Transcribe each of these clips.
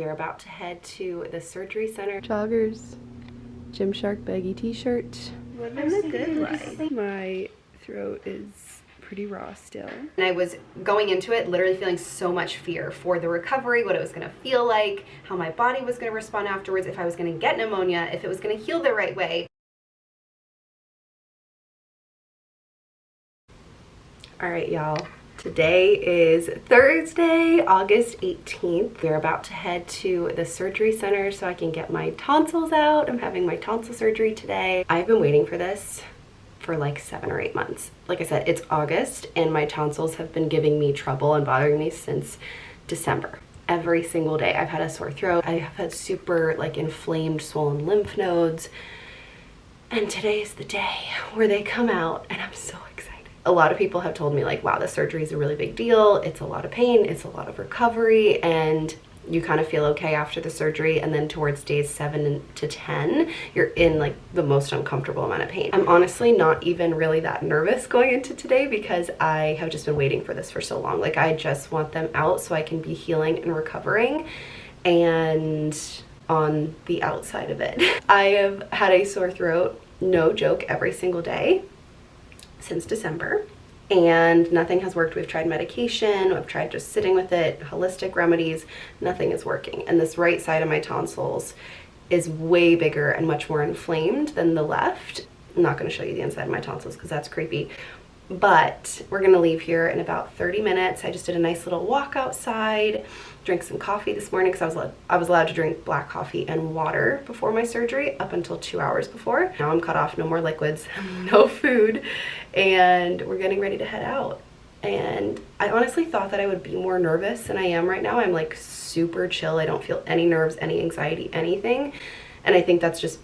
We're about to head to the surgery center. Joggers, Gymshark baggy t-shirt. Living the good life. My throat is pretty raw still. And I was going into it literally feeling so much fear for the recovery, what it was gonna feel like, how my body was gonna respond afterwards, if I was gonna get pneumonia, if it was gonna heal the right way. All right, y'all. Today is Thursday, August 18th. We're about to head to the surgery center so I can get my tonsils out. I'm having my tonsil surgery today. I've been waiting for this for like 7 or 8 months. Like I said, it's August and my tonsils have been giving me trouble and bothering me since December. Every single day I've had a sore throat. I have had super like inflamed, swollen lymph nodes. And today is the day where they come out and I'm so excited. A lot of people have told me like, wow, the surgery is a really big deal. It's a lot of pain, it's a lot of recovery, and you kind of feel okay after the surgery, and then towards days 7 to 10, you're in like the most uncomfortable amount of pain. I'm honestly not even really that nervous going into today because I have just been waiting for this for so long. Like I just want them out so I can be healing and recovering and on the outside of it. I have had a sore throat, no joke, every single day since December, and nothing has worked. We've tried medication, I've tried just sitting with it, holistic remedies, nothing is working. And this right side of my tonsils is way bigger and much more inflamed than the left. I'm not going to show you the inside of my tonsils because that's creepy, but we're going to leave here in about 30 minutes. I just did a nice little walk outside, drank some coffee this morning because I was allowed to drink black coffee and water before my surgery up until 2 hours before. Now I'm cut off, no more liquids, no food, and we're getting ready to head out. And I honestly thought that I would be more nervous than I am right now. I'm like super chill. I don't feel any nerves, any anxiety, anything. And I think that's just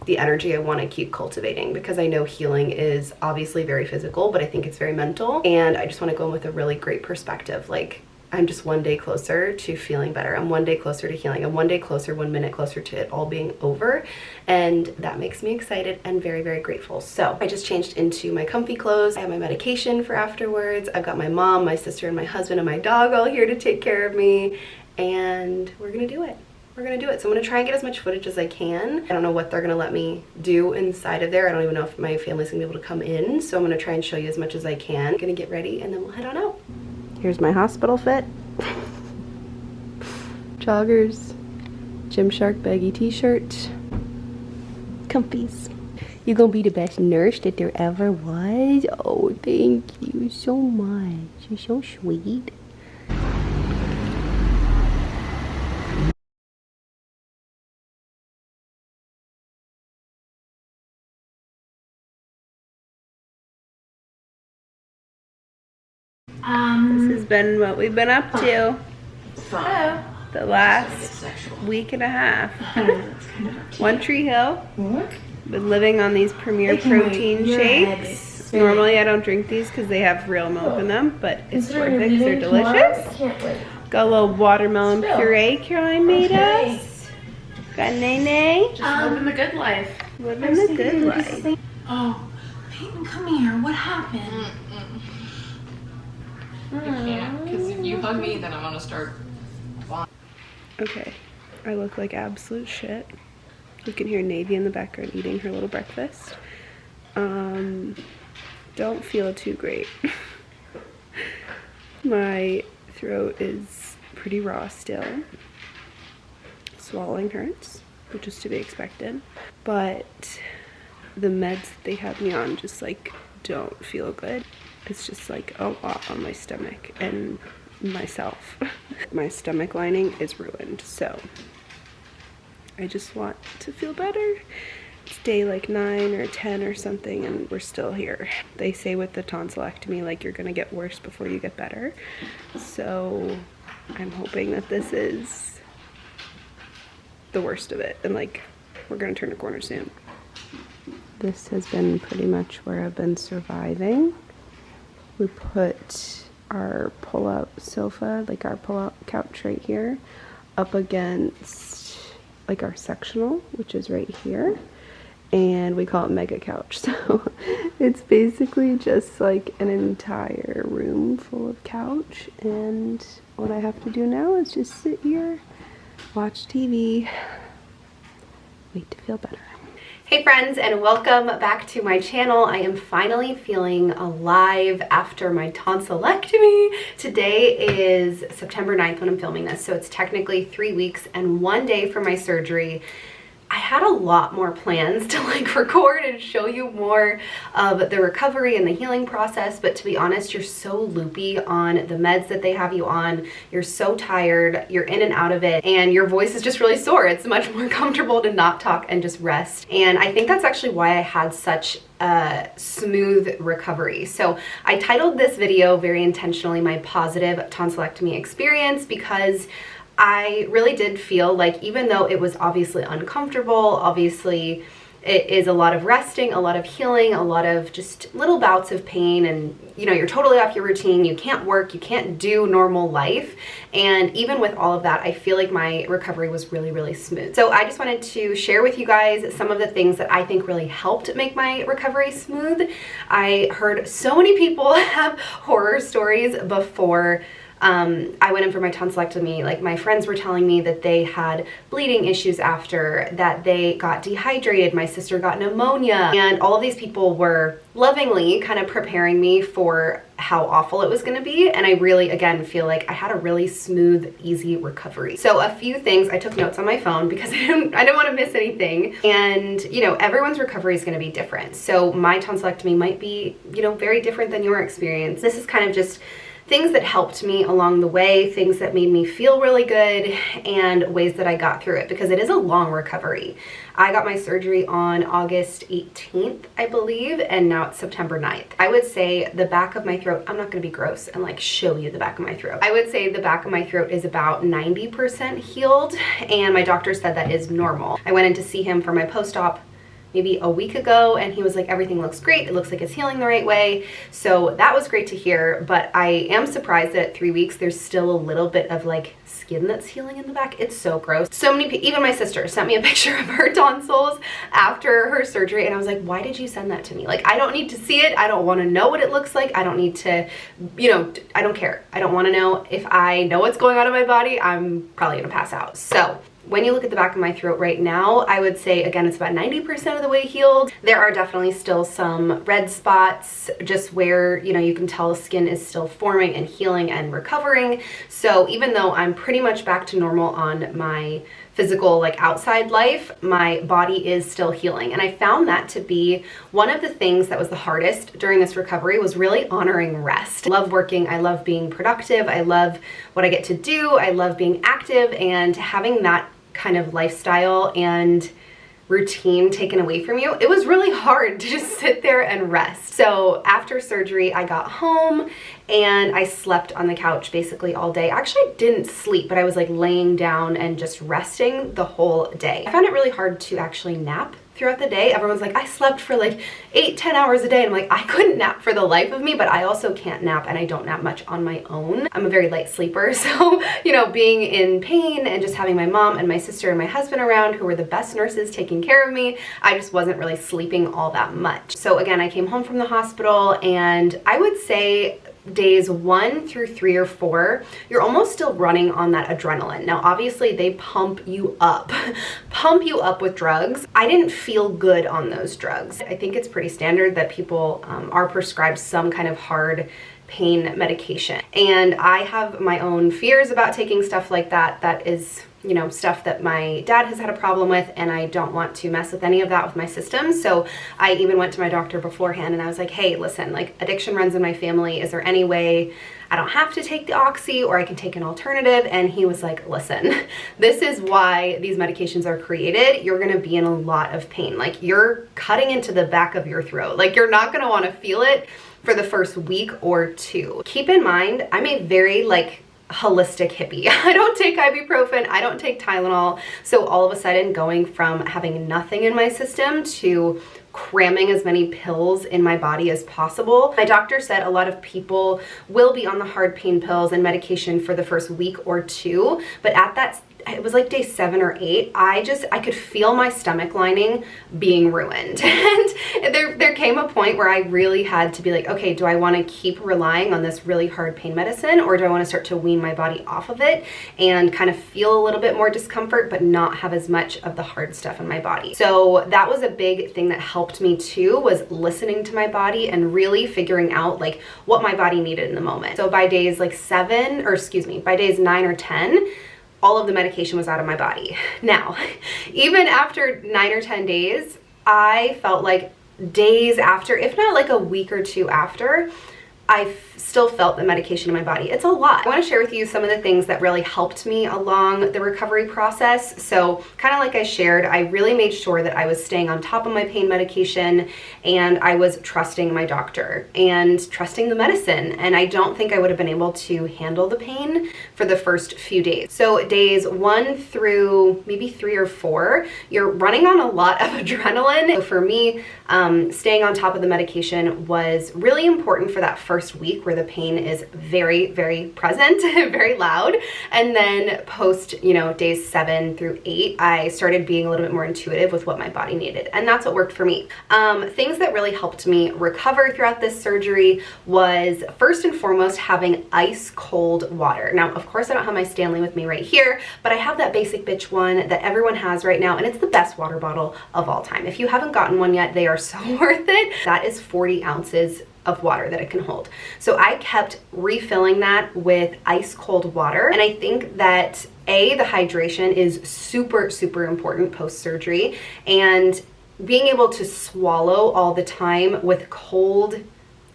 the energy I want to keep cultivating because I know healing is obviously very physical, but I think it's very mental, and I just want to go in with a really great perspective. Like I'm just one day closer to feeling better. I'm one day closer to healing. I'm one day closer, 1 minute closer to it all being over, and that makes me excited and very, very grateful. So I just changed into my comfy clothes. I have my medication for afterwards. I've got my mom, my sister, and my husband and my dog all here to take care of me, and we're gonna do it. We're gonna do it. So I'm gonna try and get as much footage as I can. I don't know what they're gonna let me do inside of there. I don't even know if my family's gonna be able to come in. So I'm gonna try and show you as much as I can. I'm gonna get ready and then we'll head on out. Here's my hospital fit. Joggers, Gymshark baggy t-shirt, comfies. You're gonna be the best nurse that there ever was. Oh, thank you so much. You're so sweet. This has been what we've been up to the last week and a half. One Tree Hill. Been living on these Premier protein shakes. Normally I don't drink these because they have real milk in them, but it's worth it because they're delicious. Got a little watermelon puree Caroline made us. Got Nene. Just living the good life. Living the good life. Oh, Peyton, come here. What happened? You can't, because if you hug me, then I'm gonna start. Okay, I look like absolute shit. You can hear Navy in the background eating her little breakfast. Don't feel too great. My throat is pretty raw still. Swallowing hurts, which is to be expected. But the meds that they have me on just like don't feel good. It's just like a lot on my stomach and myself. My stomach lining is ruined, so I just want to feel better. It's day like 9 or 10 or something and we're still here. They say with the tonsillectomy, like you're gonna get worse before you get better. So I'm hoping that this is the worst of it and like we're gonna turn a corner soon. This has been pretty much where I've been surviving. We put our pull-out sofa, like our pull-out couch right here, up against like our sectional, which is right here, and we call it mega couch. So it's basically just like an entire room full of couch, and what I have to do now is just sit here watch TV, wait to feel better. Hey friends, and welcome back to my channel. I am finally feeling alive after my tonsillectomy. Today is September 9th when I'm filming this, so it's technically 3 weeks and 1 day from my surgery. I had a lot more plans to record and show you more of the recovery and the healing process, but to be honest, you're so loopy on the meds that they have you on. You're so tired, you're in and out of it, and your voice is just really sore. It's much more comfortable to not talk and just rest. And I think that's actually why I had such a smooth recovery. So I titled this video very intentionally my Positive Tonsillectomy Experience, because I really did feel like, even though it was obviously uncomfortable, obviously it is a lot of resting, a lot of healing, a lot of just little bouts of pain, and you know, you're totally off your routine, you can't work, you can't do normal life. And even with all of that, I feel like my recovery was really, really smooth. So I just wanted to share with you guys some of the things that I think really helped make my recovery smooth. I heard so many people have horror stories before I went in for my tonsillectomy. Like, my friends were telling me that they had bleeding issues after, that they got dehydrated, my sister got pneumonia, and all of these people were lovingly kind of preparing me for how awful it was going to be. And I really, again, feel like I had a really smooth, easy recovery. So a few things, I took notes on my phone because I didn't want to miss anything. And you know, everyone's recovery is going to be different. So my tonsillectomy might be, you know, very different than your experience. This is kind of just things that helped me along the way, things that made me feel really good, and ways that I got through it, because it is a long recovery. I got my surgery on August 18th, I believe, and now it's September 9th. I would say the back of my throat, I'm not gonna be gross and like show you the back of my throat. I would say the back of my throat is about 90% healed, and my doctor said that is normal. I went in to see him for my post-op maybe a week ago, and he was like, everything looks great, it looks like it's healing the right way. So that was great to hear, but I am surprised that at 3 weeks there's still a little bit of like skin that's healing in the back. It's so gross. So many people, even my sister sent me a picture of her tonsils after her surgery, and I was like, why did you send that to me? Like, I don't need to see it, I don't want to know what it looks like, I don't need to, you know, I don't care. I don't want to know. If I know what's going on in my body, I'm probably gonna pass out. So when you look at the back of my throat right now, I would say, again, it's about 90% of the way healed. There are definitely still some red spots, just where, you know, you can tell skin is still forming and healing and recovering. So even though I'm pretty much back to normal on my physical, like, outside life, my body is still healing. And I found that to be one of the things that was the hardest during this recovery, was really honoring rest. I love working, I love being productive, I love what I get to do, I love being active, and having that kind of lifestyle and routine taken away from you, it was really hard to just sit there and rest. So after surgery, I got home and I slept on the couch basically all day. I actually didn't sleep, but I was like laying down and just resting the whole day. I found it really hard to actually nap throughout the day. Everyone's like, I slept for like 8-10 hours a day. And I'm like, I couldn't nap for the life of me, but I also can't nap, and I don't nap much on my own. I'm a very light sleeper. So, you know, being in pain and just having my mom and my sister and my husband around, who were the best nurses taking care of me, I just wasn't really sleeping all that much. So again, I came home from the hospital, and I would say days 1 through 3 or 4, you're almost still running on that adrenaline. Now, obviously they pump you up with drugs. I didn't feel good on those drugs. I think it's pretty standard that people are prescribed some kind of hard pain medication. And I have my own fears about taking stuff like that. That is, you know, stuff that my dad has had a problem with, and I don't want to mess with any of that with my system. So I even went to my doctor beforehand, and I was like, hey, listen, like, addiction runs in my family. Is there any way I don't have to take the oxy, or I can take an alternative? And he was like, listen, this is why these medications are created. You're gonna be in a lot of pain. Like, you're cutting into the back of your throat. Like, you're not gonna wanna feel it for the first week or 2. Keep in mind, I'm a very like holistic hippie. I don't take ibuprofen, I don't take Tylenol. So all of a sudden, going from having nothing in my system to cramming as many pills in my body as possible. My doctor said a lot of people will be on the hard pain pills and medication for the first week or 2, but at it was like day 7 or 8, I could feel my stomach lining being ruined. And there came a point where I really had to be like, okay, do I want to keep relying on this really hard pain medicine, or do I want to start to wean my body off of it and kind of feel a little bit more discomfort but not have as much of the hard stuff in my body? So that was a big thing that helped me too, was listening to my body and really figuring out like what my body needed in the moment. So by days like by days 9 or 10, all of the medication was out of my body. Now, even after 9 or 10 days, I felt like days after, if not like a week or 2 after, I still felt the medication in my body. It's a lot. I want to share with you some of the things that really helped me along the recovery process. So kind of like I shared, I really made sure that I was staying on top of my pain medication, and I was trusting my doctor and trusting the medicine. And I don't think I would have been able to handle the pain for the first few days. So days 1 through maybe 3 or 4, you're running on a lot of adrenaline. So for me, staying on top of the medication was really important for that first week where the pain is very, very present, very loud. And then post, days 7 through 8, I started being a little bit more intuitive with what my body needed. And that's what worked for me. Things that really helped me recover throughout this surgery was first and foremost having ice cold water. Now, of course, I don't have my Stanley with me right here, but I have that basic bitch one that everyone has right now, and it's the best water bottle of all time. If you haven't gotten one yet, they are so worth it. That is 40 ounces of water that it can hold. So I kept refilling that with ice cold water. And I think that the hydration is super, super important post-surgery, and being able to swallow all the time with cold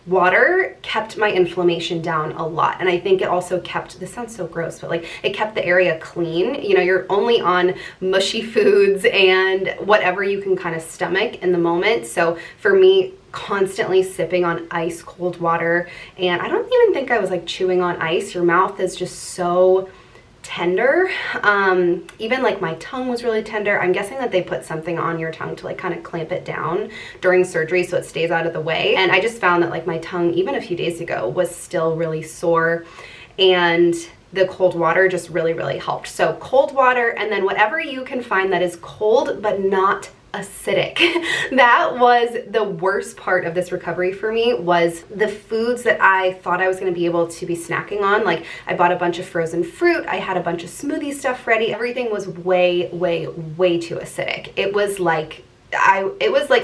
water kept my inflammation down a lot. And I think it also kept, this sounds so gross, but like it kept the area clean. You're only on mushy foods and whatever you can kind of stomach in the moment. So for me, constantly sipping on ice cold water, and I don't even think I was like chewing on ice. Your mouth is just so tender. Even like my tongue was really tender. I'm guessing that they put something on your tongue to like kind of clamp it down during surgery so it stays out of the way. And I just found that like my tongue, even a few days ago, was still really sore, and the cold water just really, really helped. So cold water, and then whatever you can find that is cold but not acidic. That was the worst part of this recovery for me, was the foods that I thought I was going to be able to be snacking on. Like I bought a bunch of frozen fruit, I had a bunch of smoothie stuff ready. Everything was way, way, way too acidic. It was like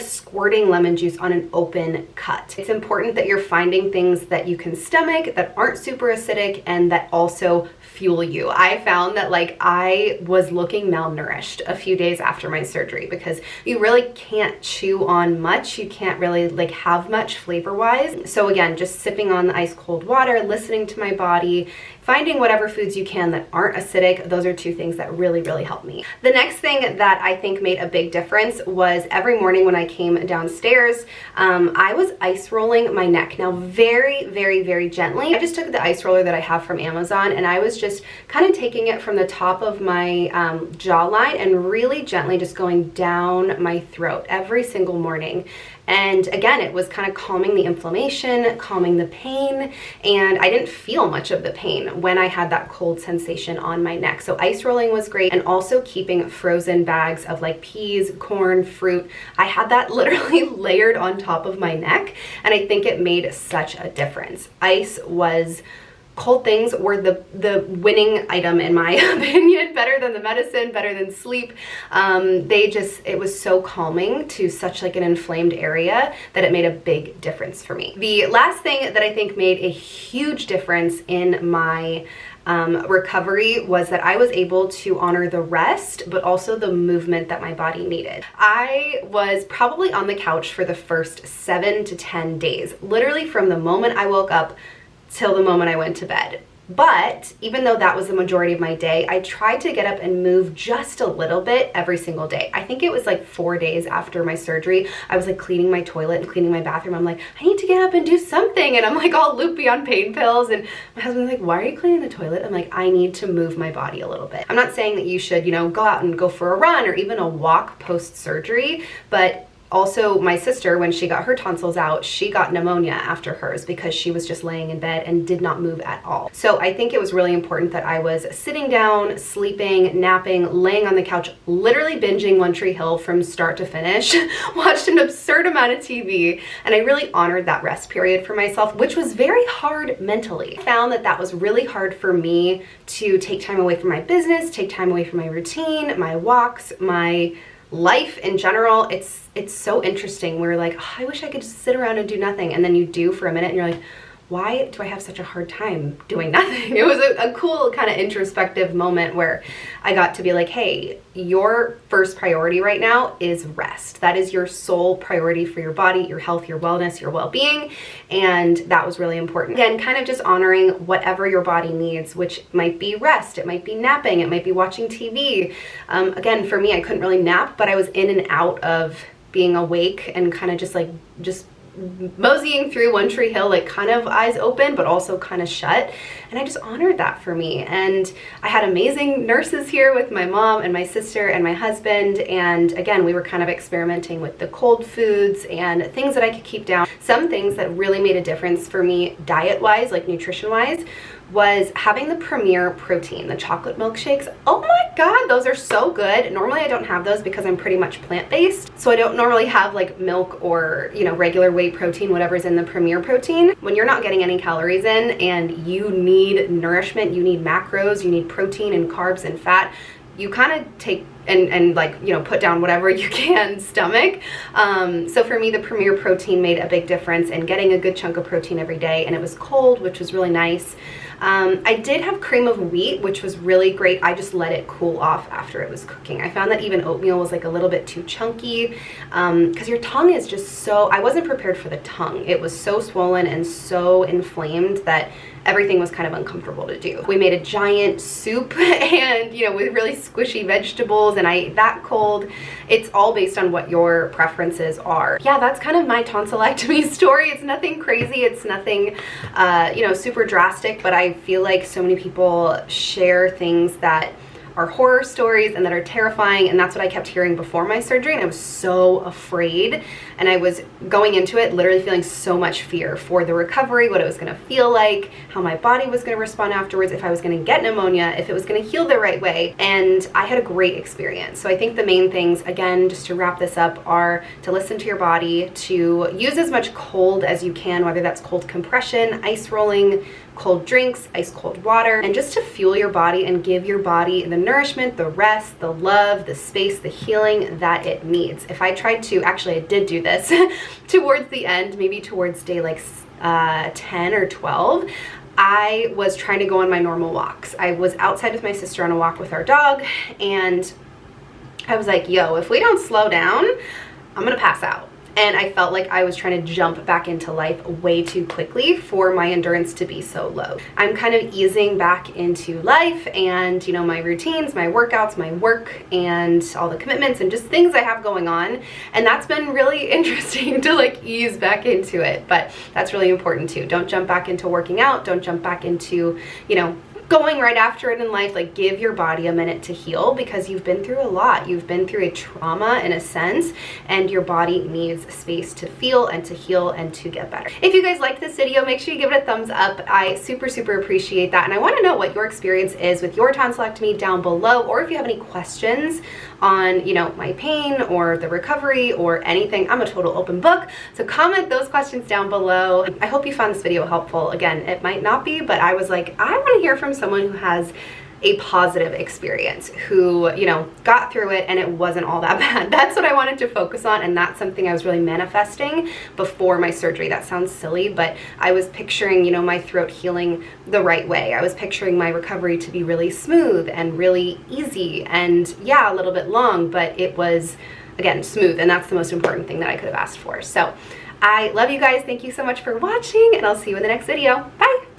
squirting lemon juice on an open cut. It's important that you're finding things that you can stomach, that aren't super acidic, and that also fuel you. I found that like I was looking malnourished a few days after my surgery, because you really can't chew on much. You can't really like have much flavor wise. So again, just sipping on the ice cold water, listening to my body, finding whatever foods you can that aren't acidic. Those are 2 things that really, really helped me. The next thing that I think made a big difference was every morning when I came downstairs, I was ice rolling my neck. Now very, very, very gently. I just took the ice roller that I have from Amazon, and I was just kind of taking it from the top of my jawline and really gently just going down my throat every single morning. And again, it was kind of calming the inflammation, calming the pain, and I didn't feel much of the pain when I had that cold sensation on my neck. So ice rolling was great, and also keeping frozen bags of like peas, corn, fruit. I had that literally layered on top of my neck, and I think it made such a difference. Cold things were the winning item in my opinion, better than the medicine, better than sleep. It was so calming to such like an inflamed area that it made a big difference for me. The last thing that I think made a huge difference in my recovery was that I was able to honor the rest, but also the movement that my body needed. I was probably on the couch for the first 7 to 10 days, literally from the moment I woke up till the moment I went to bed. But even though that was the majority of my day, I tried to get up and move just a little bit every single day. I think it was like 4 days after my surgery, I was like cleaning my toilet and cleaning my bathroom. I'm like, I need to get up and do something. And I'm like all loopy on pain pills. And my husband's like, why are you cleaning the toilet? I'm like, I need to move my body a little bit. I'm not saying that you should, go out and go for a run or even a walk post-surgery, but also my sister, when she got her tonsils out, she got pneumonia after hers because she was just laying in bed and did not move at all. So I think it was really important that I was sitting down, sleeping, napping, laying on the couch, literally binging One Tree Hill from start to finish, watched an absurd amount of TV, and I really honored that rest period for myself, which was very hard mentally. I found that that was really hard for me to take time away from my business, take time away from my routine, my walks, my life in general. It's so interesting. We're like, oh, I wish I could just sit around and do nothing. And then you do for a minute and you're like, why do I have such a hard time doing nothing? It was a cool kind of introspective moment where I got to be like, hey, your first priority right now is rest. That is your sole priority for your body, your health, your wellness, your well-being. And that was really important. Again, kind of just honoring whatever your body needs, which might be rest, it might be napping, it might be watching TV. Again, for me, I couldn't really nap, but I was in and out of being awake and kind of just moseying through One Tree Hill, like kind of eyes open, but also kind of shut. And I just honored that for me. And I had amazing nurses here with my mom and my sister and my husband. And again, we were kind of experimenting with the cold foods and things that I could keep down. Some things that really made a difference for me diet-wise, like nutrition-wise, was having the Premier protein, the chocolate milkshakes. Oh my God, those are so good. Normally I don't have those because I'm pretty much plant-based. So I don't normally have like milk or, you know, regular whey protein, whatever's in the Premier protein. When you're not getting any calories in and you need nourishment, you need macros, you need protein and carbs and fat, you kind of take and like, you know, put down whatever you can stomach. So for me, the Premier protein made a big difference in getting a good chunk of protein every day, and it was cold, which was really nice. I did have cream of wheat, which was really great. I just let it cool off after it was cooking. I found that even oatmeal was like a little bit too chunky because your tongue is just so, I wasn't prepared for the tongue. It was so swollen and so inflamed that everything was kind of uncomfortable to do. We made a giant soup and, you know, with really squishy vegetables, and I ate that cold. It's all based on what your preferences are. Yeah, that's kind of my tonsillectomy story. It's nothing crazy. It's nothing, you know, super drastic, but I feel like so many people share things that are horror stories and that are terrifying, and that's what I kept hearing before my surgery, and I was so afraid, and I was going into it literally feeling so much fear for the recovery, what it was going to feel like, how my body was going to respond afterwards, if I was going to get pneumonia, if it was going to heal the right way. And I had a great experience. So I think the main things, again, just to wrap this up, are to listen to your body, to use as much cold as you can, whether that's cold compression, ice rolling, cold drinks, ice cold water, and just to fuel your body and give your body the nourishment, the rest, the love, the space, the healing that it needs. If I tried to, actually I did do this towards the end, maybe towards day like 10 or 12, I was trying to go on my normal walks. I was outside with my sister on a walk with our dog, and I was like, yo, if we don't slow down, I'm gonna pass out. And I felt like I was trying to jump back into life way too quickly for my endurance to be so low. I'm kind of easing back into life and, you know, my routines, my workouts, my work, and all the commitments and just things I have going on. And that's been really interesting to like ease back into it. But that's really important too. Don't jump back into working out. Don't jump back into, you know, going right after it in life. Like, give your body a minute to heal, because you've been through a lot. You've been through a trauma in a sense, and your body needs space to feel and to heal and to get better. If you guys liked this video, make sure you give it a thumbs up. I super appreciate that, and I want to know what your experience is with your tonsillectomy down below, or if you have any questions on, you know, my pain or the recovery or anything. I'm a total open book, so comment those questions down below. I hope you found this video helpful. Again, it might not be, but I was like, I want to hear from someone who has a positive experience, who, you know, got through it and it wasn't all that bad. That's what I wanted to focus on, and that's something I was really manifesting before my surgery. That sounds silly, but I was picturing, you know, my throat healing the right way. I was picturing my recovery to be really smooth and really easy, and yeah, a little bit long, but it was, again, smooth, and that's the most important thing that I could have asked for. So I love you guys. Thank you so much for watching, and I'll see you in the next video. Bye!